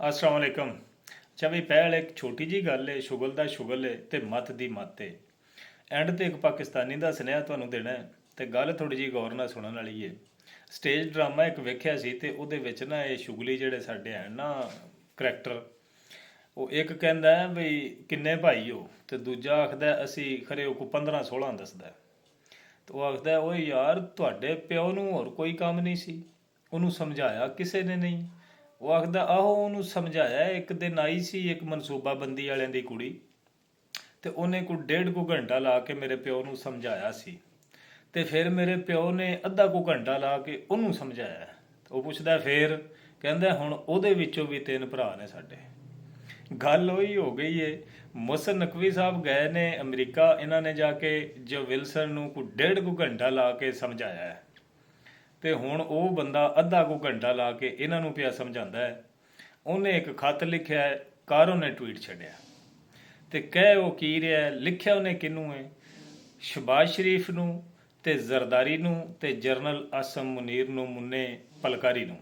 अस्सलाम वालेकुम। अच्छा भी पहल एक छोटी जी गल है, शुगल दा शुगल है ते मत दी मत है। एंड ते एक पाकिस्तानी दा सुनेहा ਤੁਹਾਨੂੰ ਦੇਣਾ ਹੈ ਤੇ ਗੱਲ ਥੋੜੀ ਜੀ ਗੌਰ ਨਾਲ ਸੁਣਨ ਵਾਲੀ ਹੈ। ਸਟੇਜ ਡਰਾਮਾ ਇੱਕ ਵੇਖਿਆ ਸੀ ਤੇ ਉਹਦੇ ਵਿੱਚ ਨਾ ਇਹ ਸ਼ੁਗਲੀ ਜਿਹੜੇ ਸਾਡੇ ਹਨ ਨਾ ਕਰੈਕਟਰ, ਉਹ ਇੱਕ ਕਹਿੰਦਾ ਹੈ ਵੀ ਕਿੰਨੇ ਭਾਈ ਹੋ ਤੇ ਦੂਜਾ ਆਖਦਾ ਅਸੀਂ ਖਰੇ ਉਹ 15 16 ਦੱਸਦਾ। ਤੇ ਉਹ ਆਖਦਾ ਓਏ ਯਾਰ ਤੁਹਾਡੇ ਪਿਓ ਨੂੰ ਹੋਰ ਕੋਈ ਕੰਮ ਨਹੀਂ ਸੀ, ਉਹਨੂੰ ਸਮਝਾਇਆ ਕਿਸੇ ਨੇ ਨਹੀਂ। ਉਹ ਆਖਦਾ ਆਹੋ ਉਹਨੂੰ ਸਮਝਾਇਆ, ਇੱਕ ਦਿਨ ਆਈ ਸੀ ਇੱਕ ਮਨਸੂਬਾਬੰਦੀ ਵਾਲਿਆਂ ਦੀ ਕੁੜੀ ਤੇ ਉਹਨੇ ਕੋਈ ਡੇਢ ਕੁ ਘੰਟਾ ਲਾ ਕੇ ਮੇਰੇ ਪਿਓ ਨੂੰ ਸਮਝਾਇਆ ਸੀ ਤੇ ਫਿਰ ਮੇਰੇ ਪਿਓ ਨੇ ਅੱਧਾ ਕੁ ਘੰਟਾ ਲਾ ਕੇ ਉਹਨੂੰ ਸਮਝਾਇਆ। ਉਹ ਪੁੱਛਦਾ ਫੇਰ, ਕਹਿੰਦਾ ਹੁਣ ਉਹਦੇ ਵਿੱਚੋਂ ਵੀ 3 ਭਰਾ ਨੇ ਸਾਡੇ। ਗੱਲ ਉਹੀ ਹੋ ਗਈ ਏ। ਮੁਹਸਨ ਨਕਵੀ ਸਾਹਿਬ ਗਏ ਨੇ ਅਮਰੀਕਾ, ਇਹਨਾਂ ਨੇ ਜਾ ਕੇ ਜੋ ਵਿਲਸਨ ਨੂੰ ਕੋਈ ਡੇਢ ਕੁ ਘੰਟਾ ਲਾ ਕੇ ਸਮਝਾਇਆ ਹੈ ਤੇ ਹੁਣ ਉਹ ਬੰਦਾ ਅੱਧਾ ਕੁ ਘੰਟਾ ਲਾ ਕੇ ਇਹਨਾਂ ਨੂੰ ਪਿਆ ਸਮਝਾਉਂਦਾ ਹੈ। ਉਹਨੇ ਇੱਕ ਖੱਤ ਲਿਖਿਆ ਹੈ, ਕਾਰੋ ਨੇ ਟਵੀਟ ਛੱਡਿਆ ਤੇ ਕਹਿ ਉਹ ਕੀ ਰਿਹਾ, ਲਿਖਿਆ ਉਹਨੇ ਕਿਹਨੂੰ ਹੈ, ਸ਼ਬਾਜ਼ ਸ਼ਰੀਫ ਨੂੰ ਤੇ ਜ਼ਰਦਾਰੀ ਨੂੰ ਤੇ ਜਰਨਲ ਆਸਮ ਮੁਨੀਰ ਨੂੰ, ਮੁੰਨੇ ਪਲਕਾਰੀ ਨੂੰ।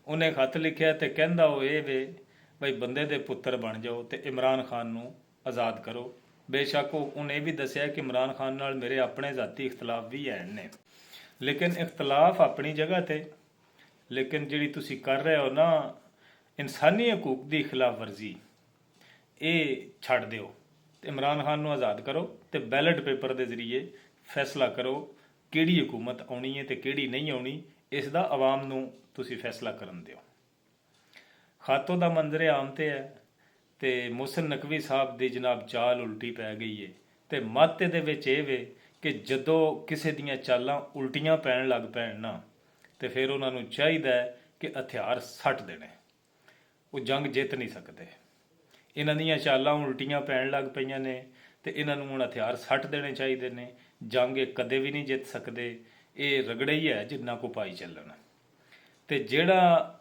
ਉਹਨੇ ਖੱਤ ਲਿਖਿਆ ਤੇ ਕਹਿੰਦਾ ਉਹ ਇਹ ਵੇ ਬਈ ਬੰਦੇ ਦੇ ਪੁੱਤਰ ਬਣ ਜਾਓ ਤੇ ਇਮਰਾਨ ਖਾਨ ਨੂੰ ਆਜ਼ਾਦ ਕਰੋ। ਬੇਸ਼ੱਕ ਉਹਨੇ ਇਹ ਵੀ ਦੱਸਿਆ ਕਿ ਇਮਰਾਨ ਖਾਨ ਨਾਲ ਮੇਰੇ ਆਪਣੇ ਜ਼ਾਤੀ ਇਖਤਲਾਫ ਵੀ ਹੈ ਨੇ, ਲੇਕਿਨ ਇਖਤਲਾਫ ਆਪਣੀ ਜਗ੍ਹਾ ਤੇ, ਲੇਕਿਨ ਜਿਹੜੀ ਤੁਸੀਂ ਕਰ ਰਹੇ ਹੋ ਨਾ ਇਨਸਾਨੀ ਹਕੂਕ ਦੀ ਖਿਲਾਫ ਵਰਜ਼ੀ, ਇਹ ਛੱਡ ਦਿਓ ਤੇ ਇਮਰਾਨ ਖਾਨ ਨੂੰ ਆਜ਼ਾਦ ਕਰੋ ਤੇ ਬੈਲਟ ਪੇਪਰ ਦੇ ਜ਼ਰੀਏ ਫੈਸਲਾ ਕਰੋ ਕਿਹੜੀ ਹਕੂਮਤ ਆਉਣੀ ਹੈ ਤੇ ਕਿਹੜੀ ਨਹੀਂ ਆਉਣੀ। ਇਸ ਦਾ ਆਵਾਮ ਨੂੰ ਤੁਸੀਂ ਫੈਸਲਾ ਕਰਨ ਦਿਓ। ਖਾਤੋਂ ਦਾ ਮੰਜ਼ਰ ਆਮ ਤੇ ਹੈ ਤੇ ਮੁਹਸਨ ਨਕਵੀ ਸਾਹਿਬ ਦੀ ਜਨਾਬ ਚਾਲ ਉਲਟੀ ਪੈ ਗਈ ਹੈ ਤੇ ਮੱਤ ਦੇ ਵਿੱਚ ਇਹ ਵੇ ਕਿ ਜਦੋਂ ਕਿਸੇ ਦੀਆਂ ਚਾਲਾਂ ਉਲਟੀਆਂ ਪੈਣ ਲੱਗ ਪੈਣ ਨਾ ਤੇ ਫਿਰ ਉਹਨਾਂ ਨੂੰ ਚਾਹੀਦਾ ਹੈ ਕਿ ਹਥਿਆਰ ਸੱਟ ਦੇਣੇ। ਉਹ ਜੰਗ ਜਿੱਤ ਨਹੀਂ ਸਕਦੇ। ਇਹਨਾਂ ਦੀਆਂ ਚਾਲਾਂ ਉਲਟੀਆਂ ਪੈਣ ਲੱਗ ਪਈਆਂ ਨੇ ਤੇ ਇਹਨਾਂ ਨੂੰ ਹੁਣ ਹਥਿਆਰ ਸੱਟ ਦੇਣੇ ਚਾਹੀਦੇ ਨੇ। ਜੰਗ ਇਹ ਕਦੇ ਵੀ ਨਹੀਂ ਜਿੱਤ ਸਕਦੇ। ਇਹ ਰਗੜੇ ਹੀ ਹੈ ਜਿੰਨਾ ਕੋ ਪਾਈ ਚੱਲਣ। ਤੇ ਜਿਹੜਾ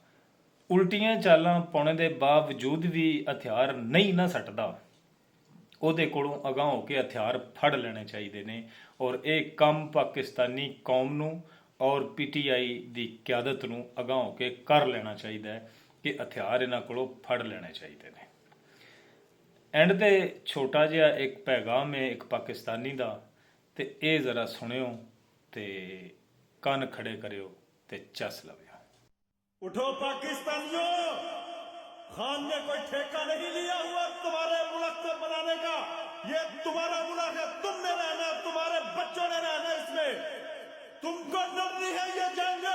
ਉਲਟੀਆਂ ਚਾਲਾਂ ਪਾਉਣੇ ਦੇ ਬਾਵਜੂਦ ਵੀ ਹਥਿਆਰ ਨਹੀਂ ਨਾ ਸੱਟਦਾ, ਉਹਦੇ ਕੋਲੋਂ ਅਗਾਂਹ ਹੋ ਕੇ ਹਥਿਆਰ ਫੜ ਲੈਣੇ ਚਾਹੀਦੇ ਨੇ। ਔਰ ਇਹ ਕੰਮ ਪਾਕਿਸਤਾਨੀ ਕੌਮ ਨੂੰ ਔਰ ਪੀਟੀਆਈ ਦੀ ਕਿਆਦਤ ਨੂੰ ਅਗਾਂਹ ਹੋ ਕੇ ਕਰ ਲੈਣਾ ਚਾਹੀਦਾ ਹੈ ਕਿ ਹਥਿਆਰ ਇਹਨਾਂ ਕੋਲੋਂ ਫੜ ਲੈਣੇ ਚਾਹੀਦੇ ਨੇ। ਐਂਡ ਤੇ ਛੋਟਾ ਜਿਹਾ ਇੱਕ ਪੈਗਾਮ ਹੈ ਇੱਕ ਪਾਕਿਸਤਾਨੀ ਦਾ, ਤੇ ਇਹ ਜ਼ਰਾ ਸੁਣਿਓ ਤੇ ਕੰਨ ਖੜੇ ਕਰਿਓ ਤੇ ਚੱਸ ਲਵਿਓ। उठो पाकिस्तानियों, खान ने कोई ठेका नहीं लिया हुआ तुम्हारे मुल्क को बनाने का। ये तुम्हारा मुल्क है, तुमने रहना, तुम्हारे बच्चों ने रहना इसमें। तुमको लड़नी है ये जंग।